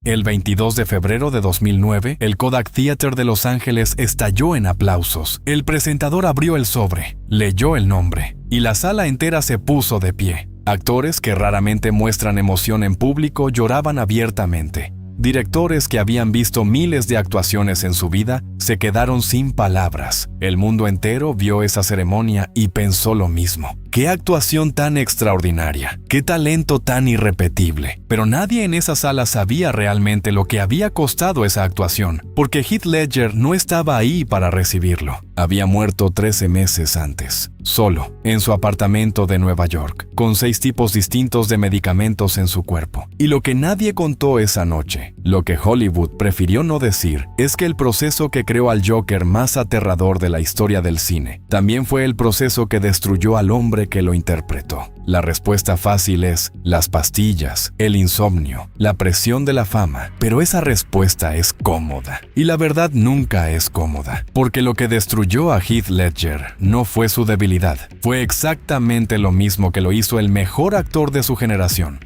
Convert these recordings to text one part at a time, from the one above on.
El 22 de febrero de 2009, el Kodak Theater de Los Ángeles estalló en aplausos. El presentador abrió el sobre, leyó el nombre, y la sala entera se puso de pie. Actores que raramente muestran emoción en público lloraban abiertamente. Directores que habían visto miles de actuaciones en su vida se quedaron sin palabras. El mundo entero vio esa ceremonia y pensó lo mismo. ¡Qué actuación tan extraordinaria! ¡Qué talento tan irrepetible! Pero nadie en esa sala sabía realmente lo que había costado esa actuación, porque Heath Ledger no estaba ahí para recibirlo. Había muerto 13 meses antes, solo, en su apartamento de Nueva York, con 6 tipos distintos de medicamentos en su cuerpo. Y lo que nadie contó esa noche, lo que Hollywood prefirió no decir, es que el proceso que creó al Joker más aterrador de la historia del cine, también fue el proceso que destruyó al hombre que lo interpretó. La respuesta fácil es las pastillas, el insomnio, la presión de la fama, pero esa respuesta es cómoda. Y la verdad nunca es cómoda, porque lo que destruyó a Heath Ledger no fue su debilidad, fue exactamente lo mismo que lo hizo el mejor actor de su generación.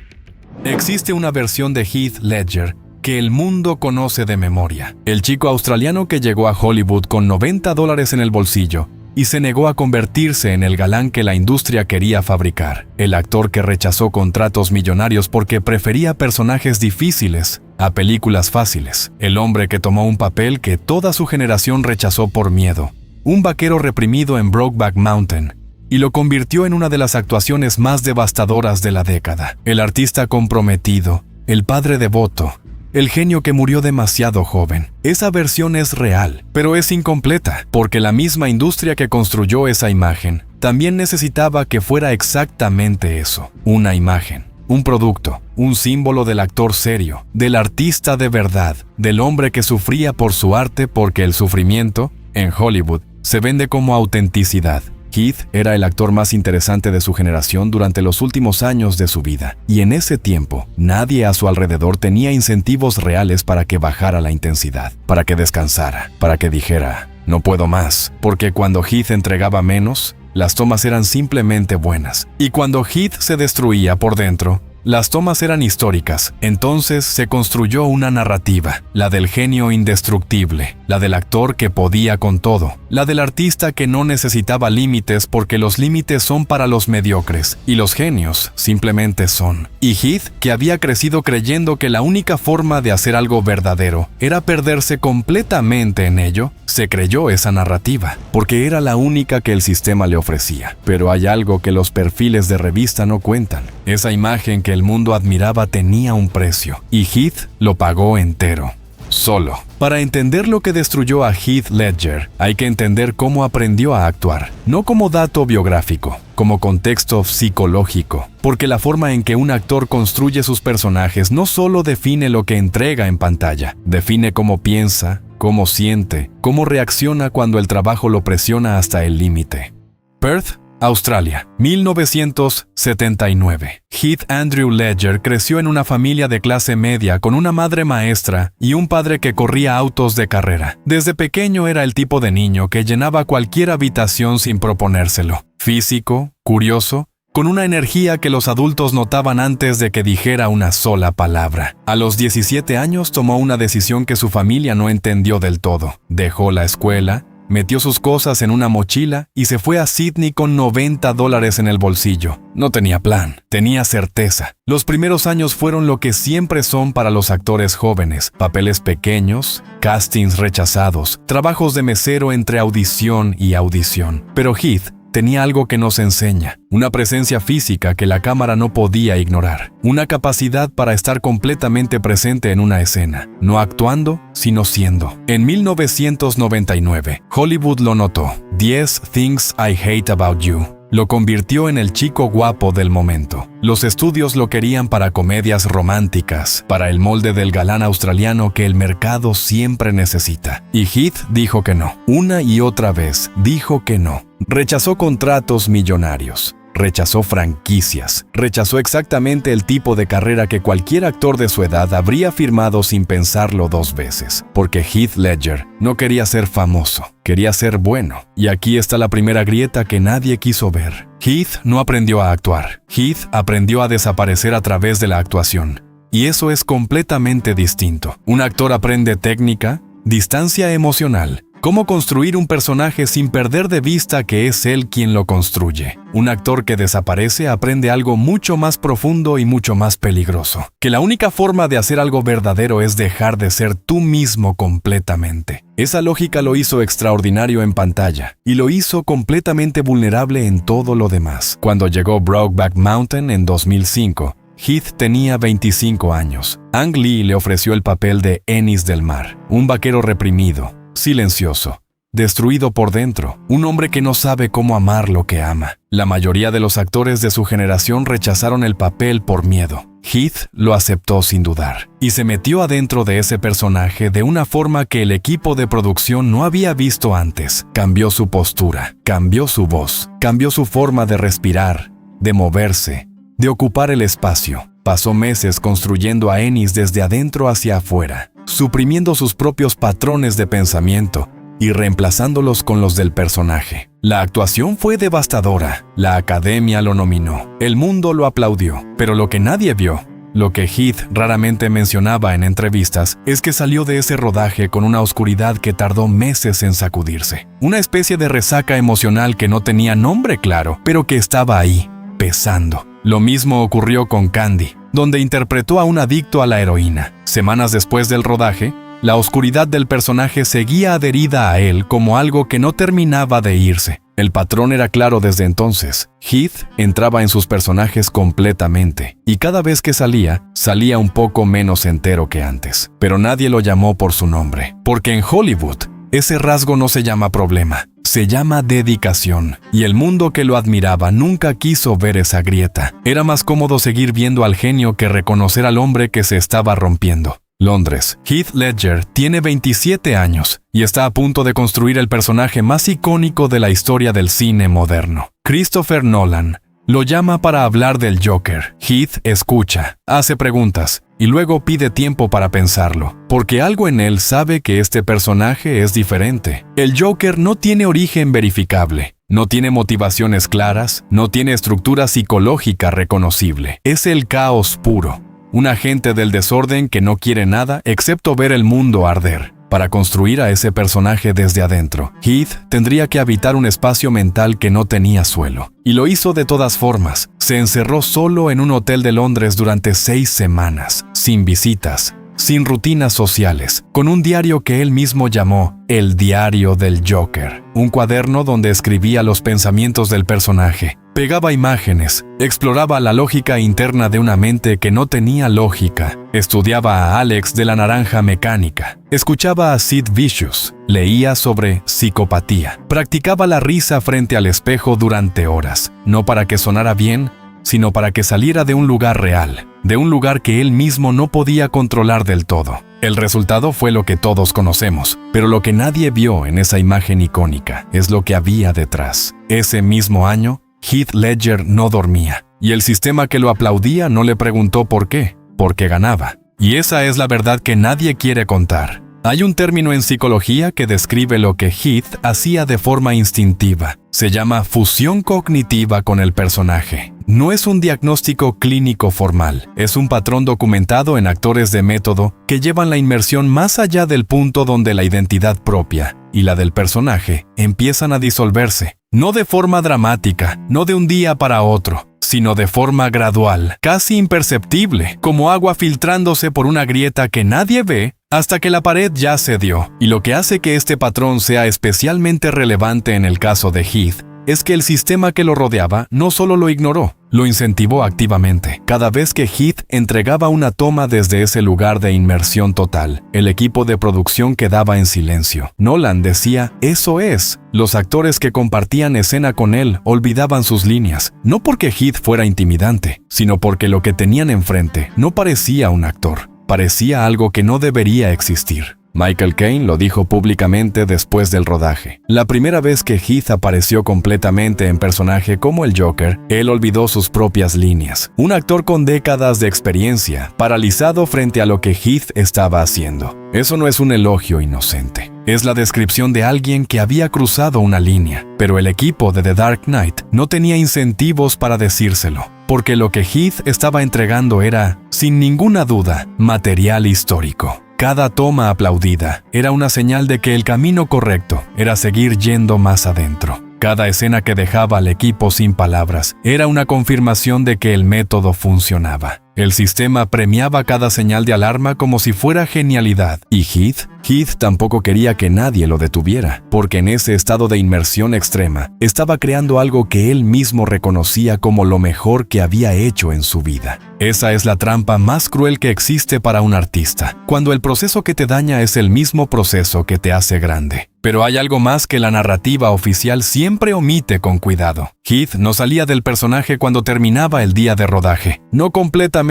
Existe una versión de Heath Ledger que el mundo conoce de memoria. El chico australiano que llegó a Hollywood con $90 en el bolsillo y se negó a convertirse en el galán que la industria quería fabricar. El actor que rechazó contratos millonarios porque prefería personajes difíciles a películas fáciles. El hombre que tomó un papel que toda su generación rechazó por miedo. Un vaquero reprimido en Brokeback Mountain, y lo convirtió en una de las actuaciones más devastadoras de la década. El artista comprometido, el padre devoto, el genio que murió demasiado joven. Esa versión es real, pero es incompleta, porque la misma industria que construyó esa imagen también necesitaba que fuera exactamente eso, una imagen, un producto, un símbolo del actor serio, del artista de verdad, del hombre que sufría por su arte, porque el sufrimiento, en Hollywood, se vende como autenticidad. Heath era el actor más interesante de su generación durante los últimos años de su vida, y en ese tiempo, nadie a su alrededor tenía incentivos reales para que bajara la intensidad, para que descansara, para que dijera, no puedo más, porque cuando Heath entregaba menos, las tomas eran simplemente buenas, y cuando Heath se destruía por dentro, las tomas eran históricas. Entonces se construyó una narrativa, la del genio indestructible, la del actor que podía con todo, la del artista que no necesitaba límites porque los límites son para los mediocres y los genios simplemente son. Y Heath, que había crecido creyendo que la única forma de hacer algo verdadero era perderse completamente en ello, se creyó esa narrativa, porque era la única que el sistema le ofrecía. Pero hay algo que los perfiles de revista no cuentan. Esa imagen que el mundo admiraba tenía un precio, y Heath lo pagó entero, solo. Para entender lo que destruyó a Heath Ledger, hay que entender cómo aprendió a actuar, no como dato biográfico, como contexto psicológico, porque la forma en que un actor construye sus personajes no solo define lo que entrega en pantalla, define cómo piensa, cómo siente, cómo reacciona cuando el trabajo lo presiona hasta el límite. Perth, Australia, 1979. Heath Andrew Ledger creció en una familia de clase media con una madre maestra y un padre que corría autos de carrera. Desde pequeño era el tipo de niño que llenaba cualquier habitación sin proponérselo. Físico, curioso, con una energía que los adultos notaban antes de que dijera una sola palabra. A los 17 años tomó una decisión que su familia no entendió del todo. Dejó la escuela, metió sus cosas en una mochila y se fue a Sydney con $90 en el bolsillo. No tenía plan, tenía certeza. Los primeros años fueron lo que siempre son para los actores jóvenes: papeles pequeños, castings rechazados, trabajos de mesero entre audición y audición. Pero Heath tenía algo que nos enseña, una presencia física que la cámara no podía ignorar, una capacidad para estar completamente presente en una escena, no actuando, sino siendo. En 1999, Hollywood lo notó. 10 Things I Hate About You lo convirtió en el chico guapo del momento. Los estudios lo querían para comedias románticas, para el molde del galán australiano que el mercado siempre necesita. Y Heath dijo que no. Una y otra vez dijo que no. Rechazó contratos millonarios. Rechazó franquicias, rechazó exactamente el tipo de carrera que cualquier actor de su edad habría firmado sin pensarlo 2 veces, porque Heath Ledger no quería ser famoso, quería ser bueno. Y aquí está la primera grieta que nadie quiso ver. Heath no aprendió a actuar, Heath aprendió a desaparecer a través de la actuación. y eso es completamente distinto. Un actor aprende técnica, distancia emocional, cómo construir un personaje sin perder de vista que es él quien lo construye. Un actor que desaparece aprende algo mucho más profundo y mucho más peligroso, que la única forma de hacer algo verdadero es dejar de ser tú mismo completamente. Esa lógica lo hizo extraordinario en pantalla y lo hizo completamente vulnerable en todo lo demás. Cuando llegó Brokeback Mountain en 2005, Heath tenía 25 años. Ang Lee le ofreció el papel de Ennis del Mar, un vaquero reprimido, silencioso, destruido por dentro, un hombre que no sabe cómo amar lo que ama. La mayoría de los actores de su generación rechazaron el papel por miedo. Heath lo aceptó sin dudar y se metió adentro de ese personaje de una forma que el equipo de producción no había visto antes. Cambió su postura, cambió su voz, cambió su forma de respirar, de moverse, de ocupar el espacio. Pasó meses construyendo a Ennis desde adentro hacia afuera, suprimiendo sus propios patrones de pensamiento y reemplazándolos con los del personaje. La actuación fue devastadora. La academia lo nominó. El mundo lo aplaudió. Pero lo que nadie vio, lo que Heath raramente mencionaba en entrevistas, es que salió de ese rodaje con una oscuridad que tardó meses en sacudirse. Una especie de resaca emocional que no tenía nombre claro, pero que estaba ahí, pesando. Lo mismo ocurrió con Candy, donde interpretó a un adicto a la heroína. Semanas después del rodaje, la oscuridad del personaje seguía adherida a él como algo que no terminaba de irse. El patrón era claro desde entonces. Heath entraba en sus personajes completamente, y cada vez que salía, salía un poco menos entero que antes. Pero nadie lo llamó por su nombre, porque en Hollywood, ese rasgo no se llama problema, se llama dedicación, y el mundo que lo admiraba nunca quiso ver esa grieta. Era más cómodo seguir viendo al genio que reconocer al hombre que se estaba rompiendo. Londres. Heath Ledger tiene 27 años y está a punto de construir el personaje más icónico de la historia del cine moderno. Christopher Nolan lo llama para hablar del Joker. Heath escucha, hace preguntas y luego pide tiempo para pensarlo, porque algo en él sabe que este personaje es diferente. El Joker no tiene origen verificable, no tiene motivaciones claras, no tiene estructura psicológica reconocible. Es el caos puro, un agente del desorden que no quiere nada excepto ver el mundo arder. Para construir a ese personaje desde adentro, Heath tendría que habitar un espacio mental que no tenía suelo. Y lo hizo de todas formas. Se encerró solo en un hotel de Londres durante 6 semanas, sin visitas, sin rutinas sociales, con un diario que él mismo llamó El Diario del Joker, un cuaderno donde escribía los pensamientos del personaje, pegaba imágenes, exploraba la lógica interna de una mente que no tenía lógica, estudiaba a Alex de la Naranja Mecánica, escuchaba a Sid Vicious, leía sobre psicopatía, practicaba la risa frente al espejo durante horas, no para que sonara bien, sino para que saliera de un lugar real, de un lugar que él mismo no podía controlar del todo. El resultado fue lo que todos conocemos, pero lo que nadie vio en esa imagen icónica es lo que había detrás. Ese mismo año, Heath Ledger no dormía, y el sistema que lo aplaudía no le preguntó por qué, porque ganaba. Y esa es la verdad que nadie quiere contar. Hay un término en psicología que describe lo que Heath hacía de forma instintiva. Se llama fusión cognitiva con el personaje. No es un diagnóstico clínico formal, es un patrón documentado en actores de método que llevan la inmersión más allá del punto donde la identidad propia y la del personaje empiezan a disolverse. No de forma dramática, no de un día para otro, sino de forma gradual, casi imperceptible, como agua filtrándose por una grieta que nadie ve hasta que la pared ya cedió. Y lo que hace que este patrón sea especialmente relevante en el caso de Heath es que el sistema que lo rodeaba no solo lo ignoró, lo incentivó activamente. Cada vez que Heath entregaba una toma desde ese lugar de inmersión total, el equipo de producción quedaba en silencio. Nolan decía, eso es. Los actores que compartían escena con él olvidaban sus líneas, no porque Heath fuera intimidante, sino porque lo que tenían enfrente no parecía un actor, parecía algo que no debería existir. Michael Caine lo dijo públicamente después del rodaje. La primera vez que Heath apareció completamente en personaje como el Joker, él olvidó sus propias líneas. Un actor con décadas de experiencia, paralizado frente a lo que Heath estaba haciendo. Eso no es un elogio inocente. Es la descripción de alguien que había cruzado una línea, pero el equipo de The Dark Knight no tenía incentivos para decírselo, porque lo que Heath estaba entregando era, sin ninguna duda, material histórico. Cada toma aplaudida era una señal de que el camino correcto era seguir yendo más adentro. Cada escena que dejaba al equipo sin palabras era una confirmación de que el método funcionaba. El sistema premiaba cada señal de alarma como si fuera genialidad. ¿Y Heath tampoco quería que nadie lo detuviera, porque en ese estado de inmersión extrema estaba creando algo que él mismo reconocía como lo mejor que había hecho en su vida. Esa es la trampa más cruel que existe para un artista, cuando el proceso que te daña es el mismo proceso que te hace grande. Pero hay algo más que la narrativa oficial siempre omite con cuidado. Heath no salía del personaje cuando terminaba el día de rodaje. No completamente.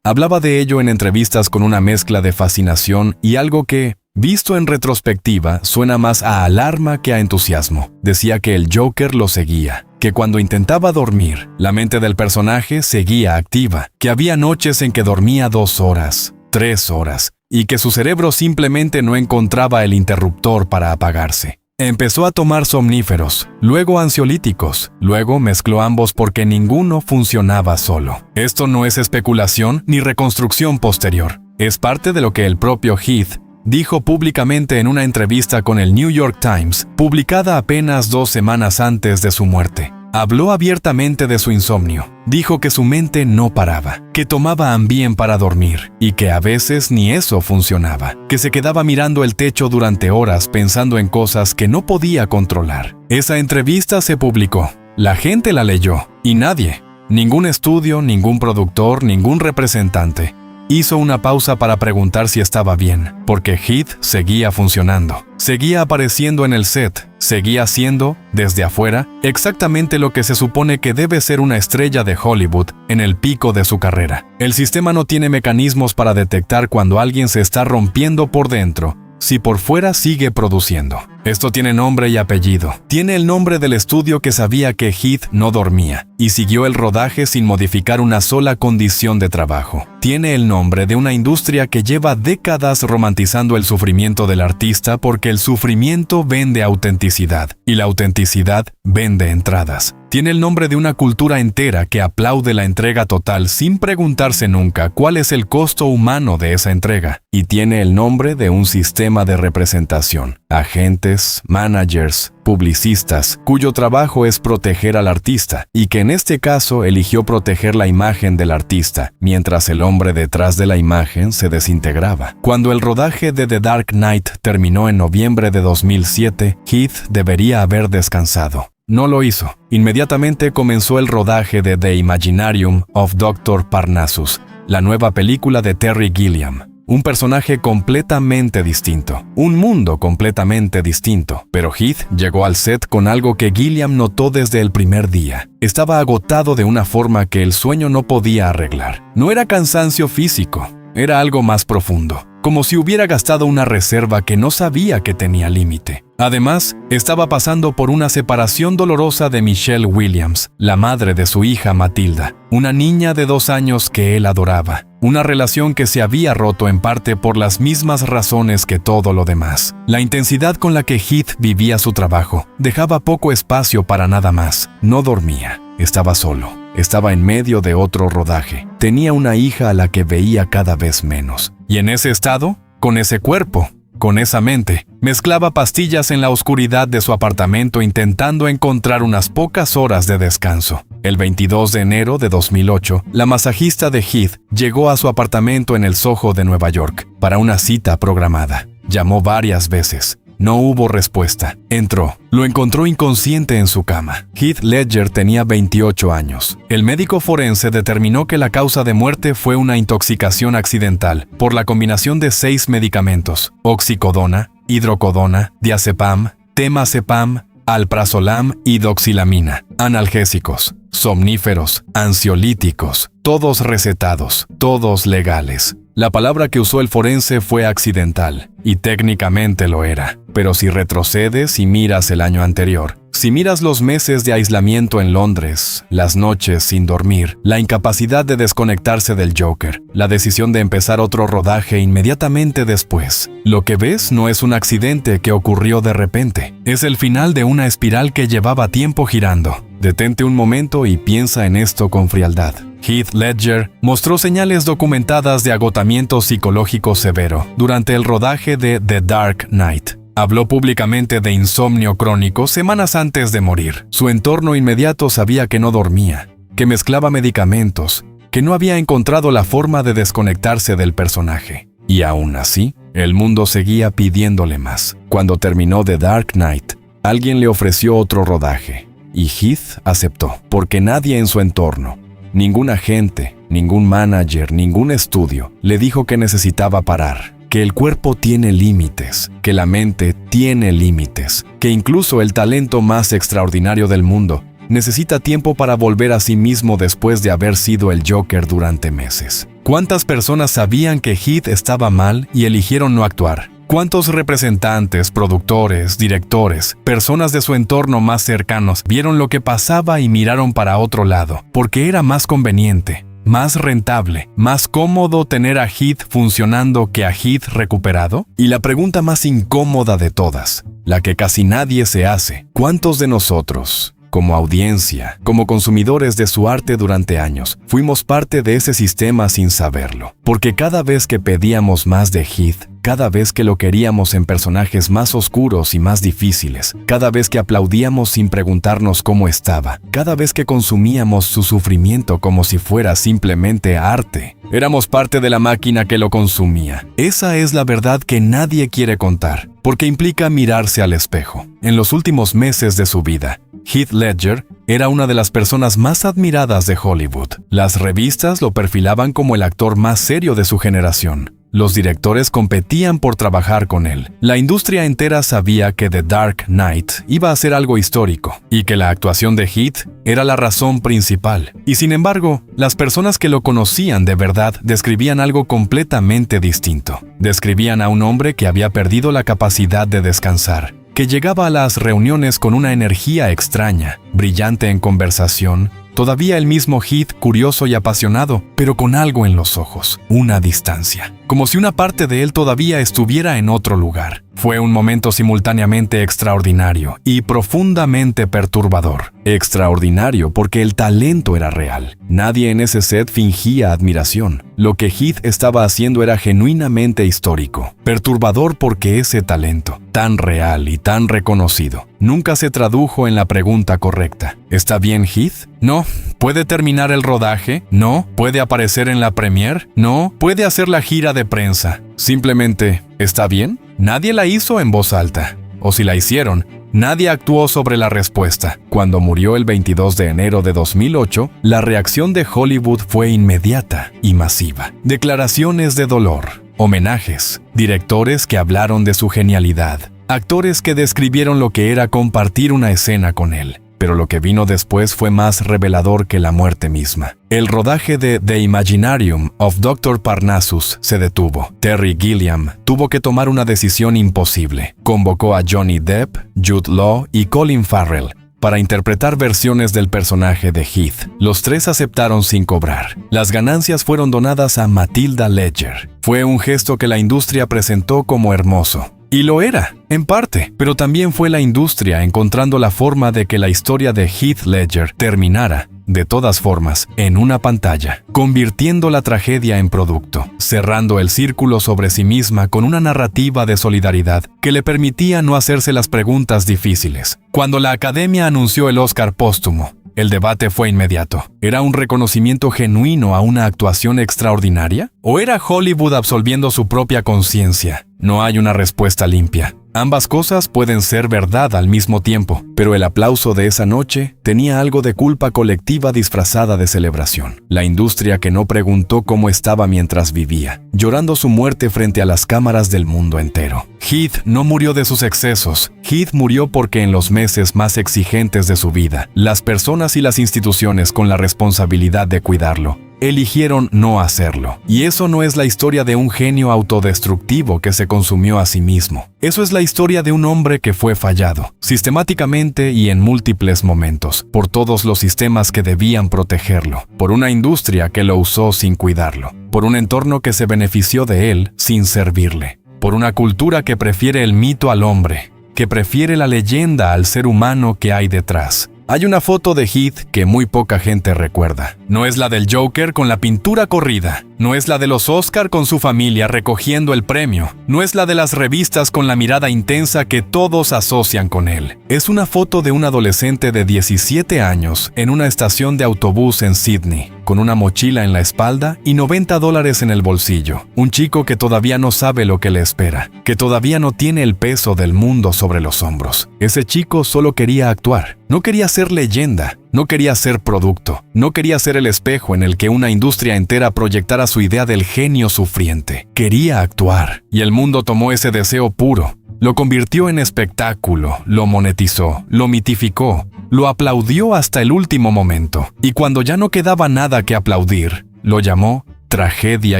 Hablaba de ello en entrevistas con una mezcla de fascinación y algo que, visto en retrospectiva, suena más a alarma que a entusiasmo. Decía que el Joker lo seguía, que cuando intentaba dormir, la mente del personaje seguía activa, que había noches en que dormía 2 horas, 3 horas, y que su cerebro simplemente no encontraba el interruptor para apagarse. Empezó a tomar somníferos, luego ansiolíticos, luego mezcló ambos porque ninguno funcionaba solo. Esto no es especulación ni reconstrucción posterior. Es parte de lo que el propio Heath dijo públicamente en una entrevista con el New York Times, publicada apenas 2 semanas antes de su muerte. Habló abiertamente de su insomnio. Dijo que su mente no paraba, que tomaba Ambien para dormir y que a veces ni eso funcionaba, que se quedaba mirando el techo durante horas pensando en cosas que no podía controlar. Esa entrevista se publicó. La gente la leyó y nadie, ningún estudio, ningún productor, ningún representante, hizo una pausa para preguntar si estaba bien, porque Heath seguía funcionando. Seguía apareciendo en el set, seguía haciendo, desde afuera, exactamente lo que se supone que debe ser una estrella de Hollywood en el pico de su carrera. El sistema no tiene mecanismos para detectar cuando alguien se está rompiendo por dentro, si por fuera sigue produciendo. Esto tiene nombre y apellido. Tiene el nombre del estudio que sabía que Heath no dormía y siguió el rodaje sin modificar una sola condición de trabajo. Tiene el nombre de una industria que lleva décadas romantizando el sufrimiento del artista porque el sufrimiento vende autenticidad y la autenticidad vende entradas. Tiene el nombre de una cultura entera que aplaude la entrega total sin preguntarse nunca cuál es el costo humano de esa entrega. Y tiene el nombre de un sistema de representación, agentes, managers, publicistas, cuyo trabajo es proteger al artista, y que en este caso eligió proteger la imagen del artista, mientras el hombre detrás de la imagen se desintegraba. Cuando el rodaje de The Dark Knight terminó en noviembre de 2007, Heath debería haber descansado. No lo hizo. Inmediatamente comenzó el rodaje de The Imaginarium of Dr. Parnassus, la nueva película de Terry Gilliam. Un personaje completamente distinto, un mundo completamente distinto. Pero Heath llegó al set con algo que Gilliam notó desde el primer día. Estaba agotado de una forma que el sueño no podía arreglar. No era cansancio físico, era algo más profundo, como si hubiera gastado una reserva que no sabía que tenía límite. Además, estaba pasando por una separación dolorosa de Michelle Williams, la madre de su hija Matilda, una niña de 2 años que él adoraba. Una relación que se había roto en parte por las mismas razones que todo lo demás. La intensidad con la que Heath vivía su trabajo dejaba poco espacio para nada más. No dormía, estaba solo, estaba en medio de otro rodaje. Tenía una hija a la que veía cada vez menos. Y en ese estado, con ese cuerpo, con esa mente, mezclaba pastillas en la oscuridad de su apartamento intentando encontrar unas pocas horas de descanso. El 22 de enero de 2008, la masajista de Heath llegó a su apartamento en el Soho de Nueva York para una cita programada. Llamó varias veces. No hubo respuesta. Entró. Lo encontró inconsciente en su cama. Heath Ledger tenía 28 años. El médico forense determinó que la causa de muerte fue una intoxicación accidental por la combinación de 6 medicamentos: oxicodona, hidrocodona, diazepam, temazepam, alprazolam y doxilamina, analgésicos, somníferos, ansiolíticos, todos recetados, todos legales. La palabra que usó el forense fue accidental, y técnicamente lo era. Pero si retrocedes y miras el año anterior, Si miras los meses de aislamiento en Londres, las noches sin dormir, la incapacidad de desconectarse del Joker, la decisión de empezar otro rodaje inmediatamente después, lo que ves no es un accidente que ocurrió de repente, es el final de una espiral que llevaba tiempo girando. Detente un momento y piensa en esto con frialdad. Heath Ledger mostró señales documentadas de agotamiento psicológico severo durante el rodaje de The Dark Knight. Habló públicamente de insomnio crónico semanas antes de morir. Su entorno inmediato sabía que no dormía, que mezclaba medicamentos, que no había encontrado la forma de desconectarse del personaje. Y aún así, el mundo seguía pidiéndole más. Cuando terminó The Dark Knight, alguien le ofreció otro rodaje, y Heath aceptó, porque nadie en su entorno, ningún agente, ningún manager, ningún estudio, le dijo que necesitaba parar. Que el cuerpo tiene límites, que la mente tiene límites, que incluso el talento más extraordinario del mundo necesita tiempo para volver a sí mismo después de haber sido el Joker durante meses. ¿Cuántas personas sabían que Heath estaba mal y eligieron no actuar? ¿Cuántos representantes, productores, directores, personas de su entorno más cercanos vieron lo que pasaba y miraron para otro lado, porque era más conveniente, más rentable, más cómodo tener a Heath funcionando que a Heath recuperado? Y la pregunta más incómoda de todas, la que casi nadie se hace, ¿cuántos de nosotros, como audiencia, como consumidores de su arte durante años, fuimos parte de ese sistema sin saberlo? Porque cada vez que pedíamos más de Heath, cada vez que lo queríamos en personajes más oscuros y más difíciles, cada vez que aplaudíamos sin preguntarnos cómo estaba, cada vez que consumíamos su sufrimiento como si fuera simplemente arte, éramos parte de la máquina que lo consumía. Esa es la verdad que nadie quiere contar, porque implica mirarse al espejo. En los últimos meses de su vida, Heath Ledger era una de las personas más admiradas de Hollywood. Las revistas lo perfilaban como el actor más serio de su generación. Los directores competían por trabajar con él. La industria entera sabía que The Dark Knight iba a ser algo histórico y que la actuación de Heath era la razón principal. Y sin embargo, las personas que lo conocían de verdad describían algo completamente distinto. Describían a un hombre que había perdido la capacidad de descansar, que llegaba a las reuniones con una energía extraña, brillante en conversación, todavía el mismo Heath curioso y apasionado, pero con algo en los ojos, una distancia, como si una parte de él todavía estuviera en otro lugar. Fue un momento simultáneamente extraordinario y profundamente perturbador. Extraordinario porque el talento era real. Nadie en ese set fingía admiración. Lo que Heath estaba haciendo era genuinamente histórico. Perturbador porque ese talento, tan real y tan reconocido, nunca se tradujo en la pregunta correcta. ¿Está bien Heath? No. ¿Puede terminar el rodaje? No. ¿Puede aparecer en la premiere? No. ¿Puede hacer la gira de prensa? Simplemente, ¿está bien? Nadie la hizo en voz alta. O si la hicieron, nadie actuó sobre la respuesta. Cuando murió el 22 de enero de 2008, la reacción de Hollywood fue inmediata y masiva. Declaraciones de dolor, homenajes, directores que hablaron de su genialidad, actores que describieron lo que era compartir una escena con él. Pero lo que vino después fue más revelador que la muerte misma. El rodaje de The Imaginarium of Dr. Parnassus se detuvo. Terry Gilliam tuvo que tomar una decisión imposible. Convocó a Johnny Depp, Jude Law y Colin Farrell para interpretar versiones del personaje de Heath. Los tres aceptaron sin cobrar. Las ganancias fueron donadas a Matilda Ledger. Fue un gesto que la industria presentó como hermoso. Y lo era, en parte, pero también fue la industria encontrando la forma de que la historia de Heath Ledger terminara, de todas formas, en una pantalla, convirtiendo la tragedia en producto, cerrando el círculo sobre sí misma con una narrativa de solidaridad que le permitía no hacerse las preguntas difíciles. Cuando la Academia anunció el Oscar póstumo, el debate fue inmediato. ¿Era un reconocimiento genuino a una actuación extraordinaria? ¿O era Hollywood absolviendo su propia conciencia? No hay una respuesta limpia. Ambas cosas pueden ser verdad al mismo tiempo, pero el aplauso de esa noche tenía algo de culpa colectiva disfrazada de celebración. La industria que no preguntó cómo estaba mientras vivía, llorando su muerte frente a las cámaras del mundo entero. Heath no murió de sus excesos. Heath murió porque en los meses más exigentes de su vida, las personas y las instituciones con la responsabilidad de cuidarlo eligieron no hacerlo. Y eso no es la historia de un genio autodestructivo que se consumió a sí mismo. Eso es la historia de un hombre que fue fallado, sistemáticamente y en múltiples momentos, por todos los sistemas que debían protegerlo, por una industria que lo usó sin cuidarlo, por un entorno que se benefició de él sin servirle, por una cultura que prefiere el mito al hombre, que prefiere la leyenda al ser humano que hay detrás. Hay una foto de Heath que muy poca gente recuerda. No es la del Joker con la pintura corrida. No es la de los Oscar con su familia recogiendo el premio. No es la de las revistas con la mirada intensa que todos asocian con él. Es una foto de un adolescente de 17 años en una estación de autobús en Sydney, con una mochila en la espalda y $90 en el bolsillo. Un chico que todavía no sabe lo que le espera, que todavía no tiene el peso del mundo sobre los hombros. Ese chico solo quería actuar. No quería ser leyenda, no quería ser producto, no quería ser el espejo en el que una industria entera proyectara su idea del genio sufriente. Quería actuar, y el mundo tomó ese deseo puro, lo convirtió en espectáculo, lo monetizó, lo mitificó, lo aplaudió hasta el último momento, y cuando ya no quedaba nada que aplaudir, lo llamó tragedia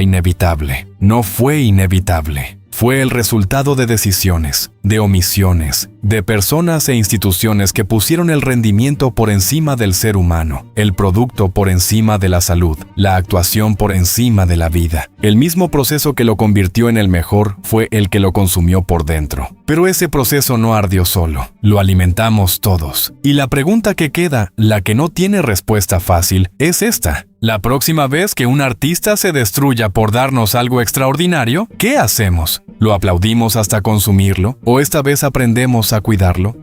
inevitable. No fue inevitable. Fue el resultado de decisiones, de omisiones, de personas e instituciones que pusieron el rendimiento por encima del ser humano, el producto por encima de la salud, la actuación por encima de la vida. El mismo proceso que lo convirtió en el mejor fue el que lo consumió por dentro. Pero ese proceso no ardió solo, lo alimentamos todos. Y la pregunta que queda, la que no tiene respuesta fácil, es esta. La próxima vez que un artista se destruya por darnos algo extraordinario, ¿qué hacemos? ¿Lo aplaudimos hasta consumirlo? ¿O esta vez aprendemos a cuidarlo?